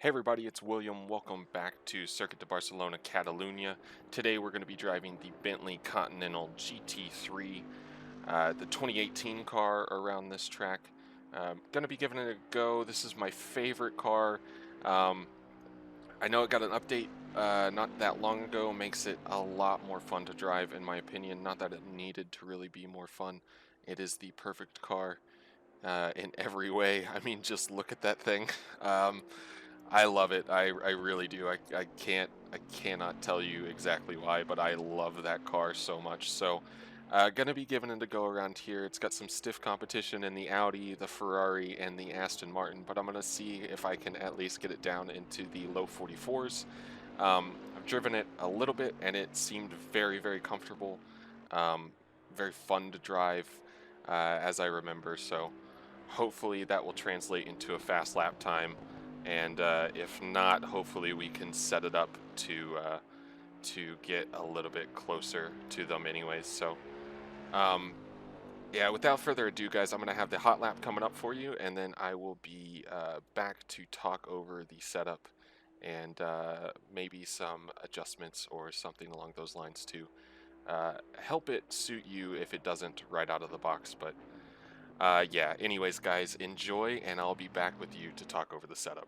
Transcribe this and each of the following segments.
Hey everybody, it's William. Welcome back to Circuit de Barcelona, Catalunya. Today we're going to be driving the Bentley Continental GT3, the 2018 car around this track. Going to be giving it a go. This is my favorite car. I know it got an update not that long ago, makes it a lot more fun to drive in my opinion. Not that it needed to really be more fun. It is the perfect car in every way. I mean, just look at that thing. I love it. I really do. I cannot tell you exactly why, but I love that car so much. So, gonna be giving it a go around here. It's got some stiff competition in the Audi, the Ferrari, and the Aston Martin, but I'm gonna see if I can at least get it down into the low 44s. I've driven it a little bit, and it seemed very, very comfortable, very fun to drive, as I remember. So, hopefully that will translate into a fast lap time. And if not, hopefully we can set it up to get a little bit closer to them anyways. So yeah, without further ado, guys, I'm going to have the Hotlap coming up for you, and then I will be back to talk over the setup and maybe some adjustments or something along those lines to help it suit you if it doesn't right out of the box. But yeah, anyways, guys, enjoy, and I'll be back with you to talk over the setup.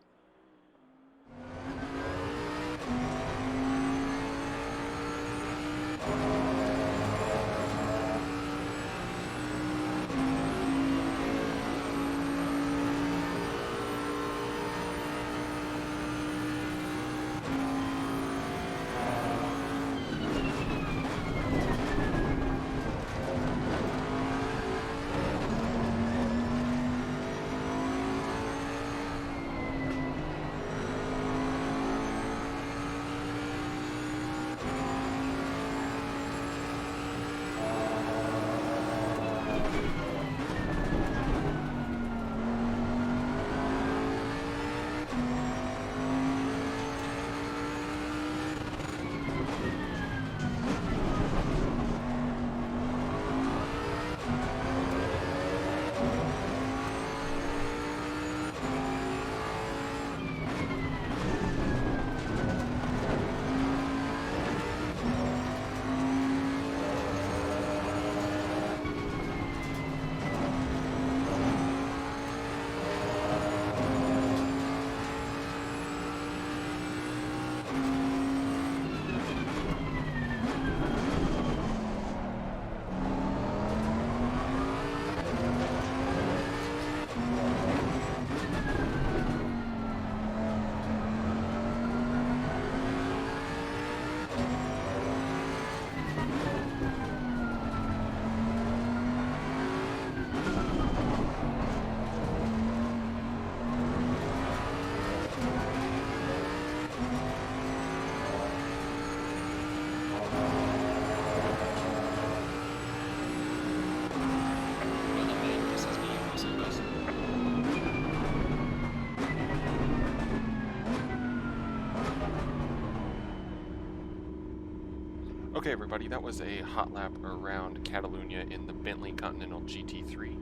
Okay, everybody, that was a hot lap around Catalunya in the Bentley Continental GT3.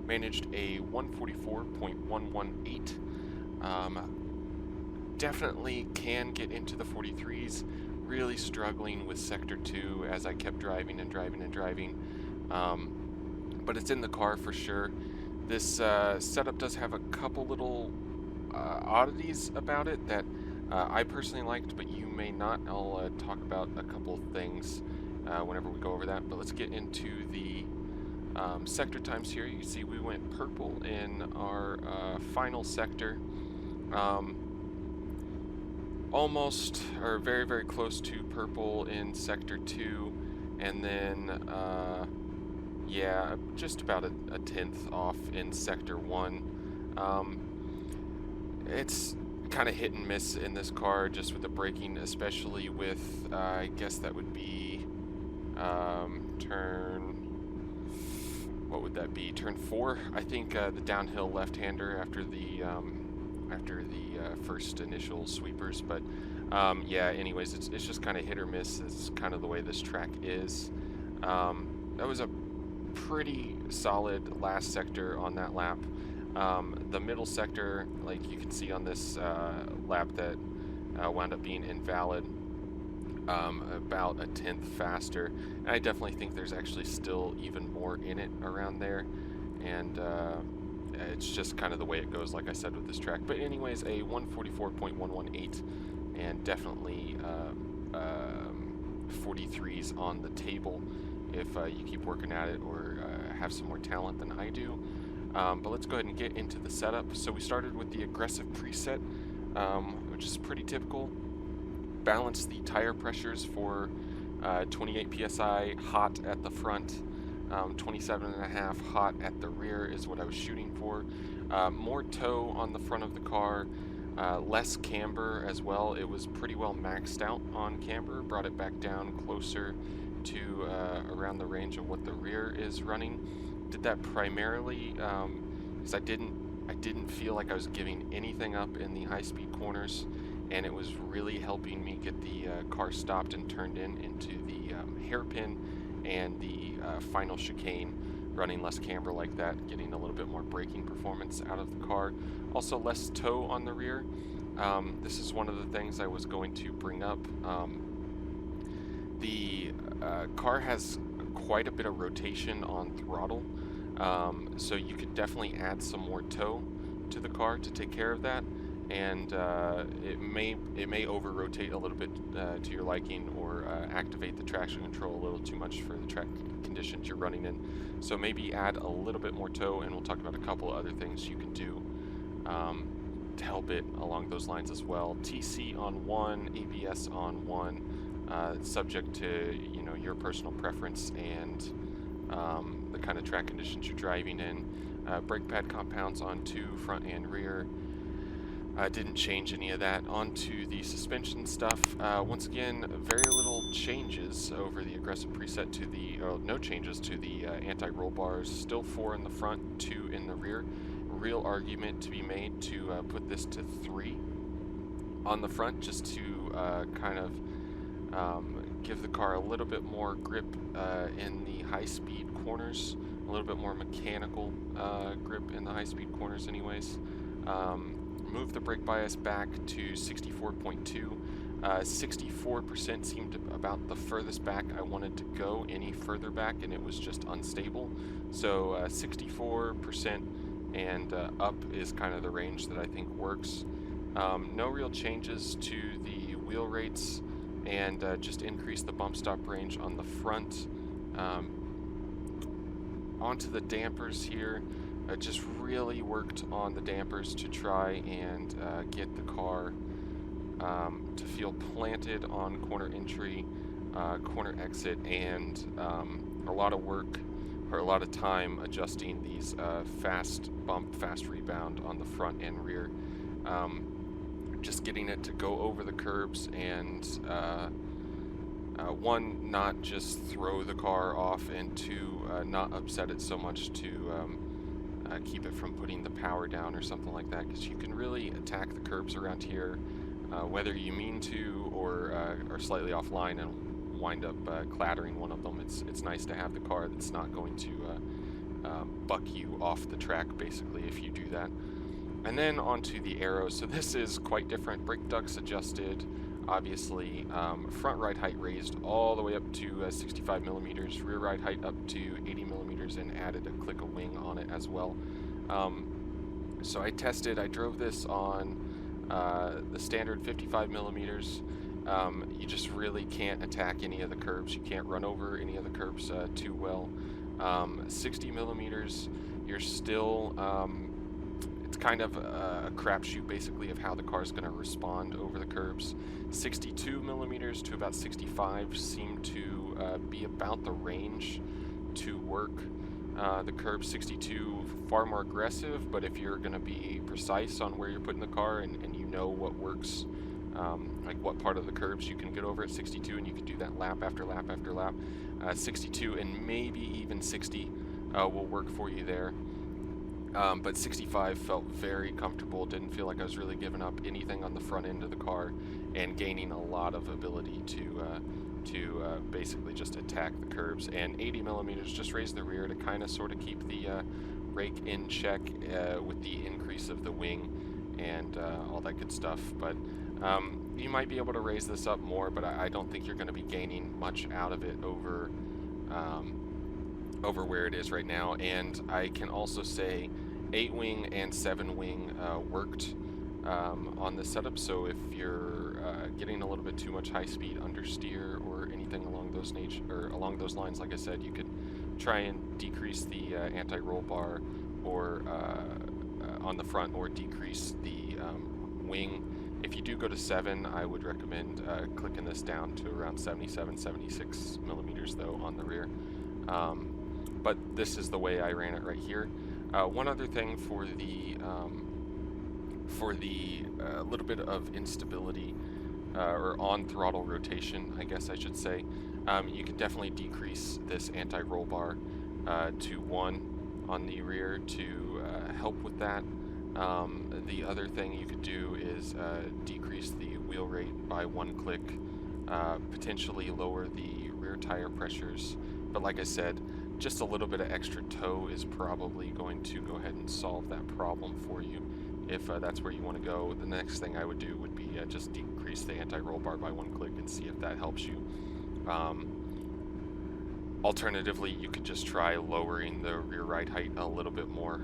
Managed a 144.118. Definitely can get into the 43s. Really struggling with Sector 2 as I kept driving and driving and driving. But it's in the car for sure. This setup does have a couple little oddities about it that I personally liked, but you may not. I'll talk about a couple of things whenever we go over that. But let's get into the sector times here. You can see we went purple in our final sector. Almost, or very, very close to purple in Sector 2. And then, yeah, just about a tenth off in Sector 1. It's kind of hit and miss in this car just with the braking, especially with I guess that would be turn 4, I think, the downhill left-hander after the first initial sweepers. But yeah, anyways, it's just kind of hit or miss. It's kind of the way this track is. That was a pretty solid last sector on that lap. The middle sector, like you can see on this lap that wound up being invalid, about a tenth faster. And I definitely think there's actually still even more in it around there, and it's just kind of the way it goes, like I said, with this track. But anyways, a 144.118, and definitely 43s on the table if you keep working at it or have some more talent than I do. But let's go ahead and get into the setup. So we started with the aggressive preset, which is pretty typical. Balance the tire pressures for 28 psi hot at the front, 27.5 hot at the rear is what I was shooting for. More toe on the front of the car, less camber as well. It was pretty well maxed out on camber, brought it back down closer to around the range of what the rear is running. Did that primarily because I didn't feel like I was giving anything up in the high-speed corners, and it was really helping me get the car stopped and turned into the hairpin and the final chicane, running less camber like that, getting a little bit more braking performance out of the car. Also less toe on the rear. This is one of the things I was going to bring up. The car has quite a bit of rotation on throttle, so you could definitely add some more toe to the car to take care of that, and it may over rotate a little bit to your liking, or activate the traction control a little too much for the track conditions you're running in. So maybe add a little bit more toe, and we'll talk about a couple of other things you can do to help it along those lines as well. TC on 1, ABS on 1, subject to your personal preference and the kind of track conditions you're driving in. Brake pad compounds on 2, front and rear. Didn't change any of that. Onto the suspension stuff. Once again, very little changes over the aggressive preset to the, no changes to the anti-roll bars. Still 4 in the front, 2 in the rear. Real argument to be made to put this to 3 on the front, just to kind of give the car a little bit more grip in the high-speed corners, a little bit more mechanical grip in the high-speed corners anyways. Move the brake bias back to 64.2. 64% seemed about the furthest back I wanted to go. Any further back and it was just unstable. So 64% and up is kind of the range that I think works. No real changes to the wheel rates, and just increase the bump stop range on the front. Onto the dampers here. I just really worked on the dampers to try and get the car to feel planted on corner entry, corner exit, and a lot of work, or a lot of time adjusting these fast bump, fast rebound on the front and rear. Just getting it to go over the curbs and one, not just throw the car off, and two, not upset it so much to keep it from putting the power down or something like that, because you can really attack the curbs around here, whether you mean to or are slightly offline and wind up clattering one of them. It's nice to have the car that's not going to buck you off the track, basically, if you do that. And then onto the arrows. So this is quite different. Brake ducts adjusted, obviously. Front ride height raised all the way up to 65 millimeters. Rear ride height up to 80 millimeters, and added a click of wing on it as well. So I drove this on the standard 55 millimeters. You just really can't attack any of the curbs. You can't run over any of the curbs too well. 60 millimeters, you're still... it's kind of a crapshoot, basically, of how the car is going to respond over the curbs. 62 millimeters to about 65 seem to be about the range to work the curb. 62 far more aggressive, but if you're going to be precise on where you're putting the car, and you know what works, like what part of the curbs you can get over at 62, and you can do that lap after lap after lap. 62 and maybe even 60 will work for you there. But 65 felt very comfortable. Didn't feel like I was really giving up anything on the front end of the car, and gaining a lot of ability to basically just attack the curbs. And 80 millimeters just raised the rear to kind of sort of keep the rake in check with the increase of the wing and all that good stuff. But you might be able to raise this up more, but I don't think you're going to be gaining much out of it over where it is right now. And I can also say 8-wing and 7-wing worked on this setup. So if you're getting a little bit too much high-speed understeer or anything along those lines, like I said, you could try and decrease the anti-roll bar or on the front, or decrease the wing. If you do go to 7, I would recommend clicking this down to around 77, 76 millimeters though on the rear. But this is the way I ran it right here. One other thing for the little bit of instability or on throttle rotation, I guess I should say, you can definitely decrease this anti-roll bar to 1 on the rear to help with that. The other thing you could do is decrease the wheel rate by 1 click, potentially lower the rear tire pressures. But like I said, just a little bit of extra toe is probably going to go ahead and solve that problem for you. If that's where you want to go, the next thing I would do would be just decrease the anti-roll bar by 1 click and see if that helps you. Alternatively, you could just try lowering the rear ride height a little bit more.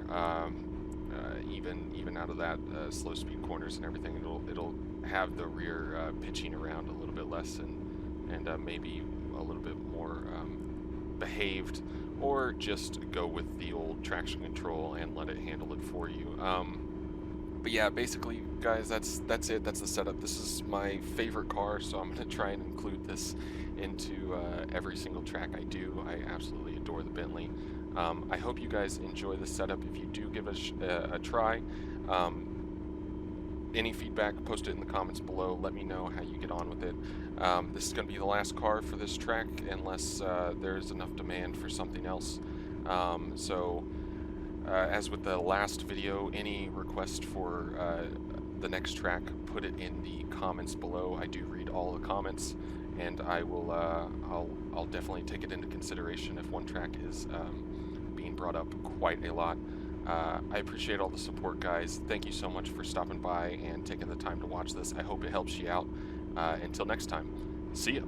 Even out of that slow speed corners and everything, it'll have the rear pitching around a little bit less and maybe a little bit more behaved, or just go with the old traction control and let it handle it for you. But yeah, basically, guys, that's it. That's the setup. This is my favorite car, so I'm gonna try and include this into every single track I do. I absolutely adore the Bentley. I hope you guys enjoy the setup. If you do give it a try, any feedback, post it in the comments below. Let me know how you get on with it. This is going to be the last car for this track unless there's enough demand for something else. As with the last video, any request for the next track, put it in the comments below. I do read all the comments, and I will I'll definitely take it into consideration if one track is being brought up quite a lot. I appreciate all the support, guys. Thank you so much for stopping by and taking the time to watch this. I hope it helps you out. Until next time, see ya.